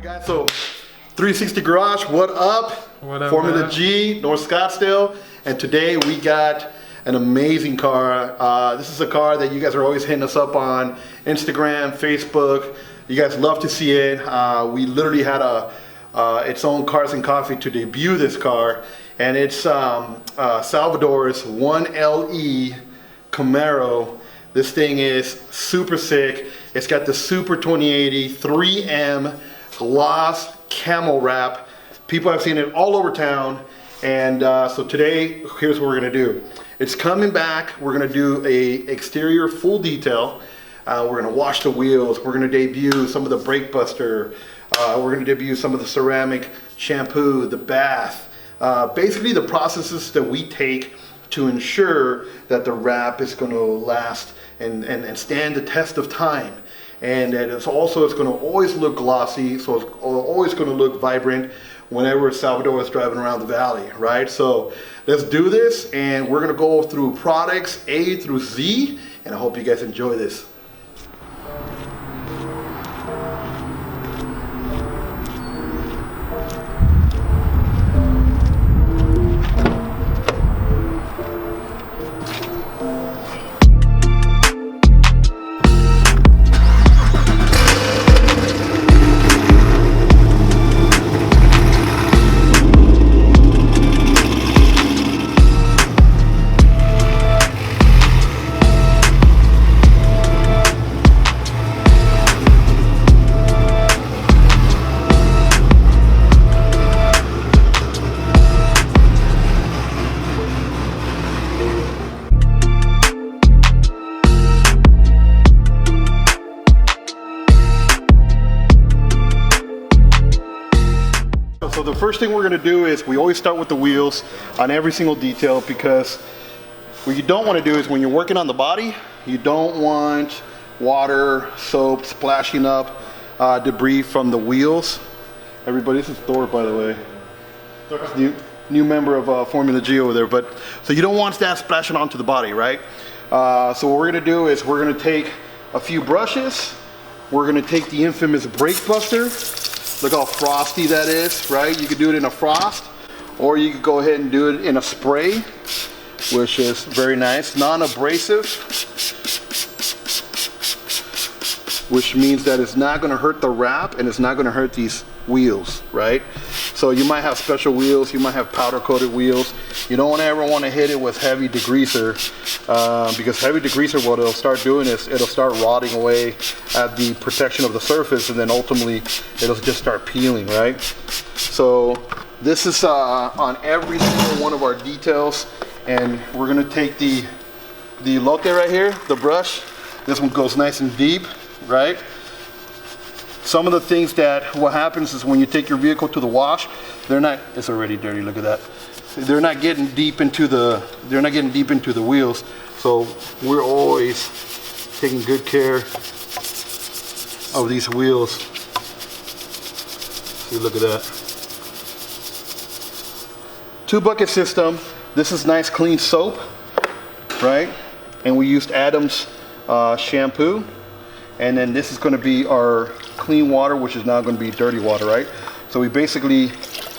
Guys, so 360 Garage, what up? What up, Formula man? G, North Scottsdale, and today we got an amazing car. This is a car that you guys are always hitting us up on Instagram, Facebook. You guys love to see it. We literally had its own Cars and Coffee to debut this car, and it's Salvador's 1LE Camaro. This thing is super sick. It's got the Super 2080 3M gloss camel wrap. People have seen it all over town, and so today here's what we're gonna do. It's coming back. We're gonna do a exterior full detail. We're gonna wash the wheels. We're gonna debut some of the brake buster. We're gonna debut some of the ceramic shampoo, the bath. Basically the processes that we take to ensure that the wrap is gonna last and stand the test of time. And it's going to always look glossy, so it's always going to look vibrant whenever Salvador is driving around the valley, right? So let's do this, and we're going to go through products A through Z, and I hope you guys enjoy this. So the first thing we're going to do is we always start with the wheels on every single detail, because what you don't want to do is when you're working on the body, you don't want water, soap splashing up debris from the wheels. Everybody, this is Thor, by the way. New member of Formula G over there. But so you don't want that splashing onto the body, right? So what we're going to do is we're going to take a few brushes. We're going to take the infamous brake buster. Look how frosty that is, right? You could do it in a frost, or you could go ahead and do it in a spray, which is very nice. Non-abrasive, which means that it's not gonna hurt the wrap and it's not gonna hurt these wheels, right? So you might have special wheels, you might have powder coated wheels. You don't ever wanna hit it with heavy degreaser, because heavy degreaser, what it'll start doing is it'll start rotting away at the protection of the surface, and then ultimately it'll just start peeling, right? So this is on every single one of our details, and we're gonna take the lote right here, the brush. This one goes nice and deep, right? Some of the things that what happens is when you take your vehicle to the wash, it's already dirty, look at that. They're not getting deep into the wheels. So we're always taking good care of these wheels. See, look at that. 2-bucket system. This is nice clean soap, right? And we used Adam's shampoo. And then this is going to be our clean water, which is now going to be dirty water, right? So we basically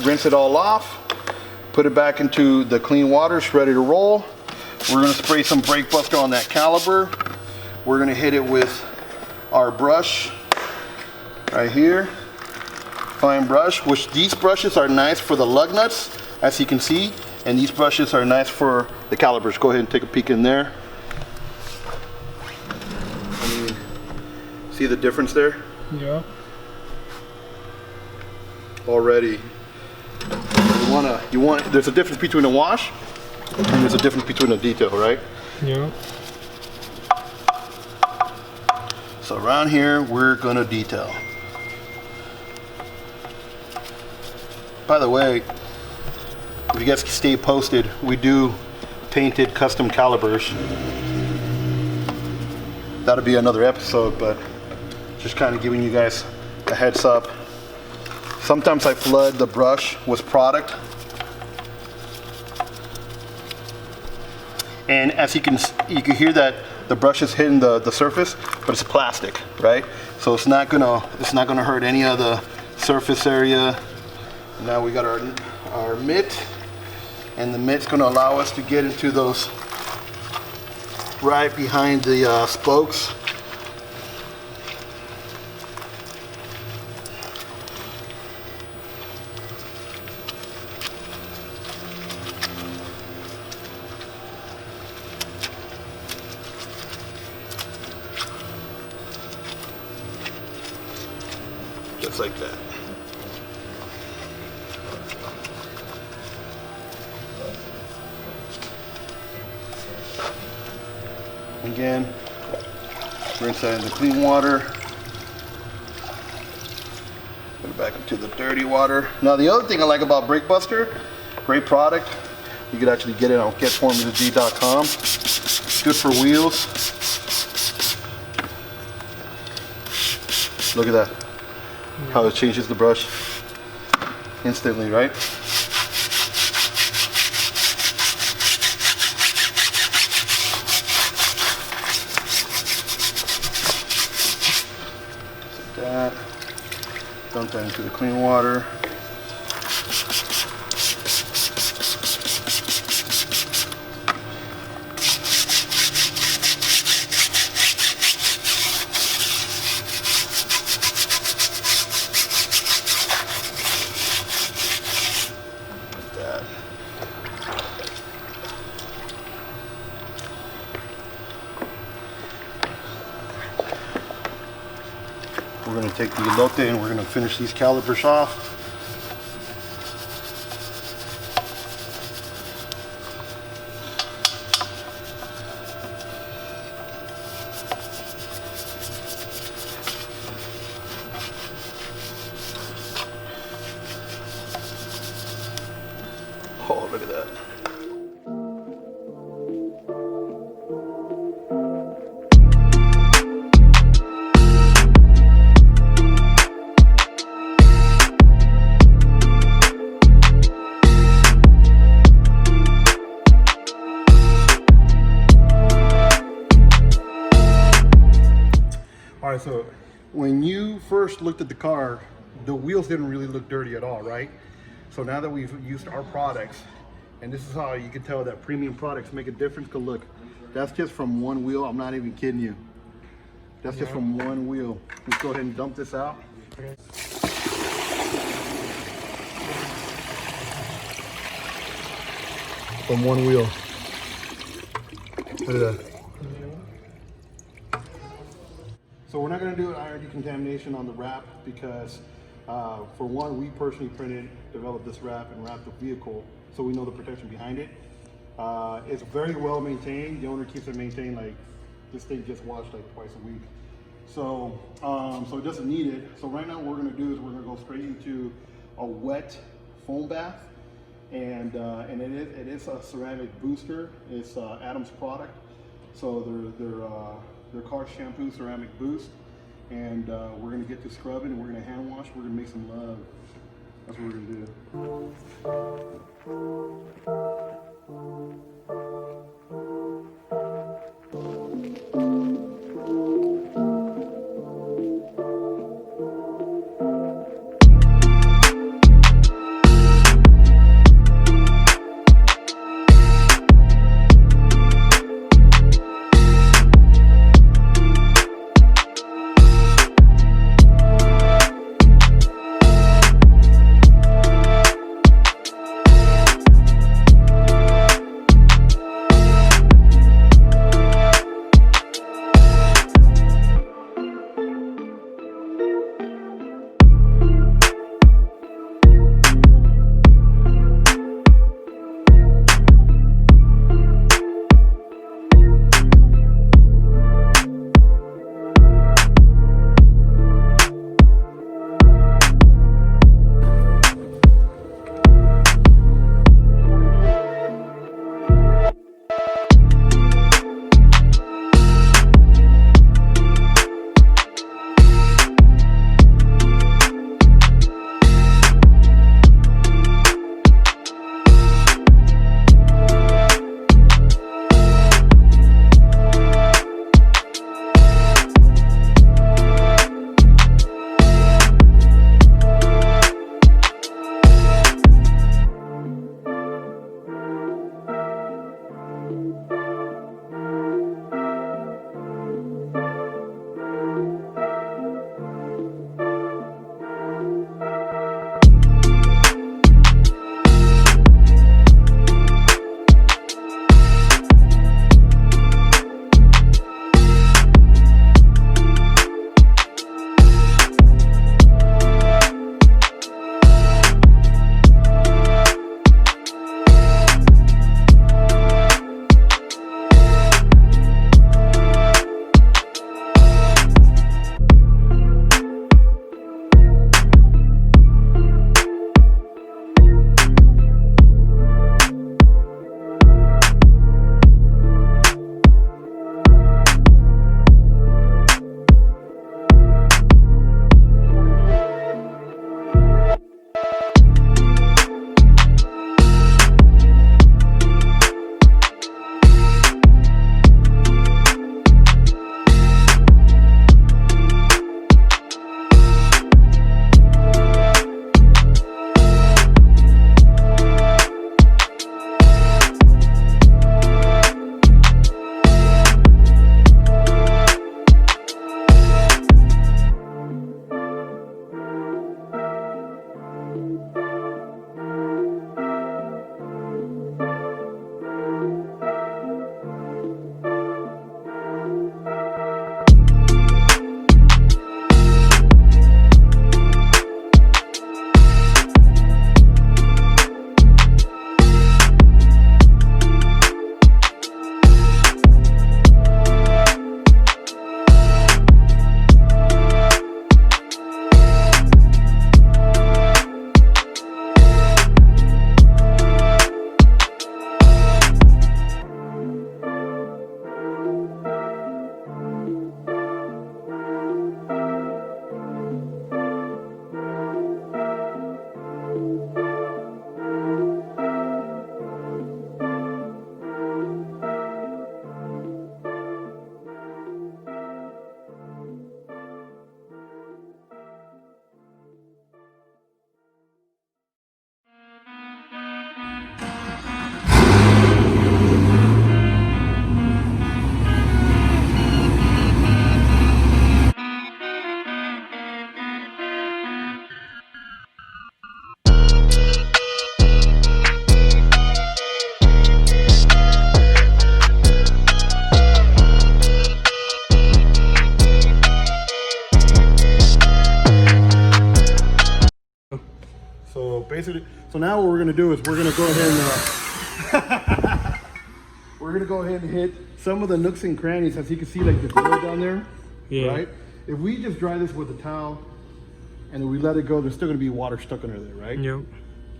rinse it all off, put it back into the clean water, it's ready to roll. We're going to spray some brake buster on that caliper. We're going to hit it with our brush right here, fine brush, which these brushes are nice for the lug nuts, as you can see, and these brushes are nice for the calipers. Go ahead and take a peek in there. See the difference there? Yeah. Already. There's a difference between a wash and there's a difference between a detail, right? Yeah. So around here, we're gonna detail. By the way, if you guys stay posted, we do painted custom calipers. That'll be another episode, but just kind of giving you guys a heads up. Sometimes I flood the brush with product. And as you can hear that the brush is hitting the surface, but it's plastic, right? So it's not gonna hurt any of the surface area. Now we got our mitt, and the mitt's going to allow us to get into those right behind the spokes. Just like that. Again, rinse that into clean water. Put it back into the dirty water. Now the other thing I like about Brake Buster, great product. You can actually get it on getformulag.com. It's good for wheels. Look at that. How it changes the brush instantly, right? Like that. Dump that into the clean water. We're going to take the elote and we're going to finish these calipers off. Oh, look at that. All right, so when you first looked at the car, the wheels didn't really look dirty at all, right? So now that we've used our products, and this is how you can tell that premium products make a difference, because look, that's just from one wheel. I'm not even kidding you. That's just from one wheel. Let's go ahead and dump this out. Okay. From one wheel. Look at that. So we're not going to do an iron decontamination on the wrap because, for one, we personally developed this wrap and wrapped the vehicle, so we know the protection behind it. It's very well maintained. The owner keeps it maintained, like this thing gets washed like twice a week. So, so it doesn't need it. So right now what we're going to do is we're going to go straight into a wet foam bath, and it is a ceramic booster. It's Adam's product. So they're called shampoo ceramic boost, and we're gonna get to scrubbing and we're gonna hand wash. We're gonna make some love. That's what we're gonna do. basically, so now what we're gonna do is we're gonna go ahead and we're gonna go ahead and hit some of the nooks and crannies. As you can see, like the grill down there, right? If we just dry this with a towel and then we let it go, there's still gonna be water stuck under there, right? Yep.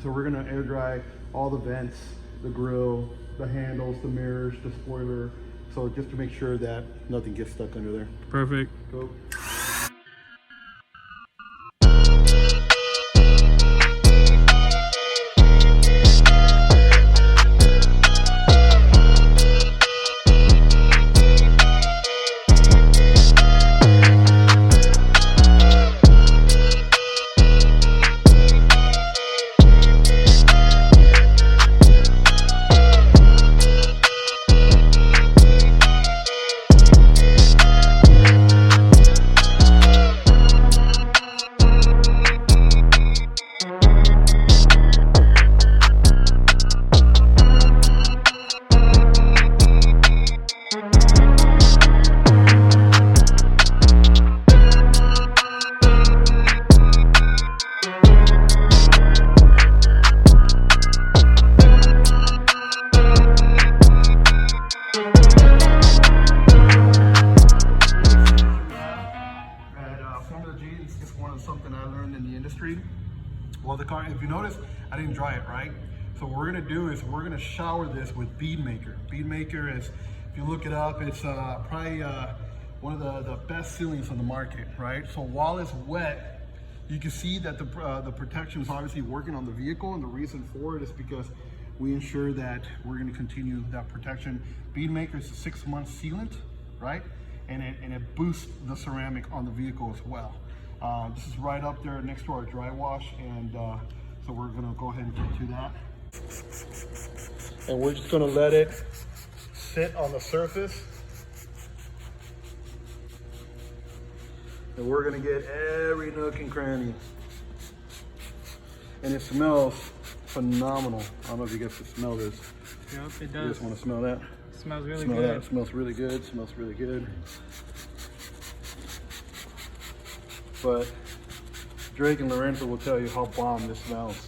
So we're gonna air dry all the vents, the grill, the handles, the mirrors, the spoiler. So just to make sure that nothing gets stuck under there. Perfect. Go. Something I learned in the industry. Well, the car, if you notice, I didn't dry it, right? So what we're gonna do is we're gonna shower this with Bead Maker. Bead Maker is, if you look it up, it's probably one of the best sealants on the market, right? So while it's wet, you can see that the protection is obviously working on the vehicle, and the reason for it is because we ensure that we're gonna continue that protection. Bead Maker is a 6-month sealant, right? And it boosts the ceramic on the vehicle as well. This is right up there next to our dry wash, and so we're gonna go ahead and get to that. And we're just gonna let it sit on the surface. And we're gonna get every nook and cranny. And it smells phenomenal. I don't know if you guys can smell this. Yep, it does. You guys wanna smell that? It smells really Smell good. that, it smells really good, smells really good. But Drake and Lorenzo will tell you how bomb this smells.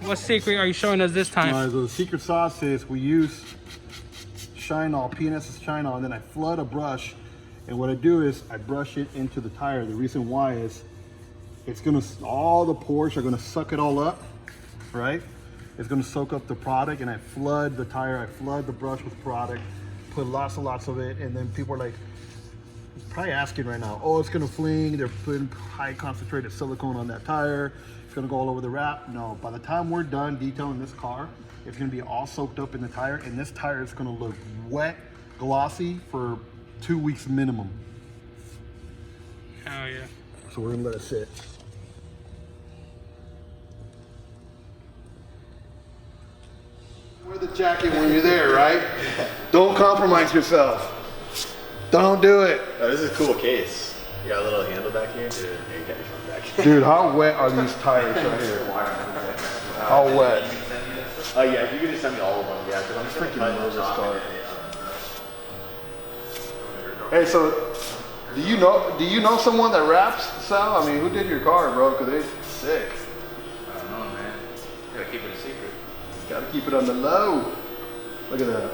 What secret are you showing us this time? The secret sauce is we use Shine-All, PNS's Shine-All, and then I flood a brush. And what I do is I brush it into the tire. The reason why is it's gonna, all the pores are gonna suck it all up, right? It's gonna soak up the product, and I flood the tire, I flood the brush with product, put lots and lots of it, and then people are like, probably asking right now, oh, it's gonna fling, they're putting high concentrated silicone on that tire, it's gonna go all over the wrap. No, by the time we're done detailing this car, it's gonna be all soaked up in the tire, and this tire is gonna look wet, glossy for 2 weeks minimum. Oh yeah. So we're gonna let it sit. Wear the jacket when you're there, right? Don't compromise yourself. Don't do it. Oh, this is a cool case. You got a little handle back here? Dude, you got your phone back here. Dude, how wet are these tires right here? How wet? Oh yeah, if you could just send me all of them, yeah, because I'm Freaking love this car. Hey, so do you know someone that raps, Sal? I mean, who did your car, bro? Because they're sick. I don't know, man. You gotta keep it a secret. Gotta keep it on the low. Look at that.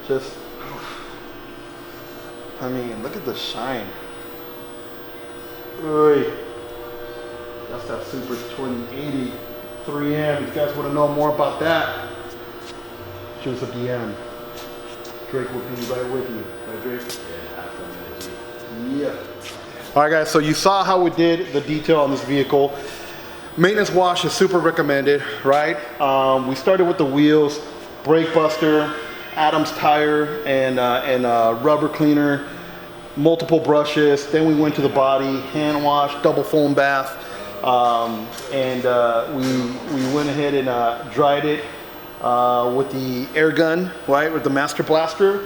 Just, I mean, look at the shine. Oy. That's that Super 2080 3M. If you guys want to know more about that, shoot us a DM. Drake will be right with you. Right, Drake? Yeah. All right, guys, so you saw how we did the detail on this vehicle. Maintenance wash is super recommended, right? We started with the wheels, brake buster, Adam's tire, and rubber cleaner, multiple brushes. Then we went to the body, hand wash, double foam bath, and we went ahead and dried it with the air gun, right, with the Master Blaster.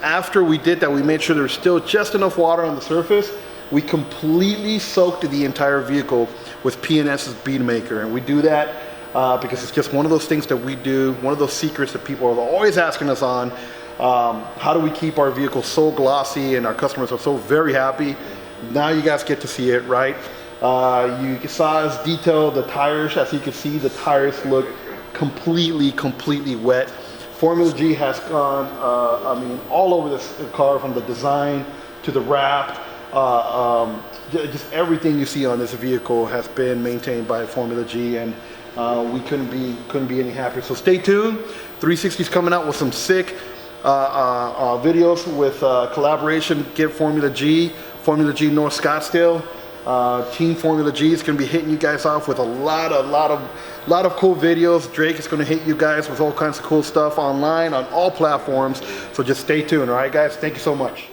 After we did that, we made sure there was still just enough water on the surface. We completely soaked the entire vehicle with P&S's Bead Maker, and we do that because it's just one of those things that we do, one of those secrets that people are always asking us on. How do we keep our vehicles so glossy and our customers are so very happy? Now you guys get to see it, right? You saw us detail the tires. As you can see, the tires look completely wet. Formula G has gone, I mean, all over this car, from the design to the wrap. Just everything you see on this vehicle has been maintained by Formula G, and we couldn't be any happier. So stay tuned. 360 is coming out with some sick videos with collaboration. Get Formula G North Scottsdale. Team Formula G is going to be hitting you guys off with a lot of cool videos. Drake is going to hit you guys with all kinds of cool stuff online on all platforms. So just stay tuned. All right, guys. Thank you so much.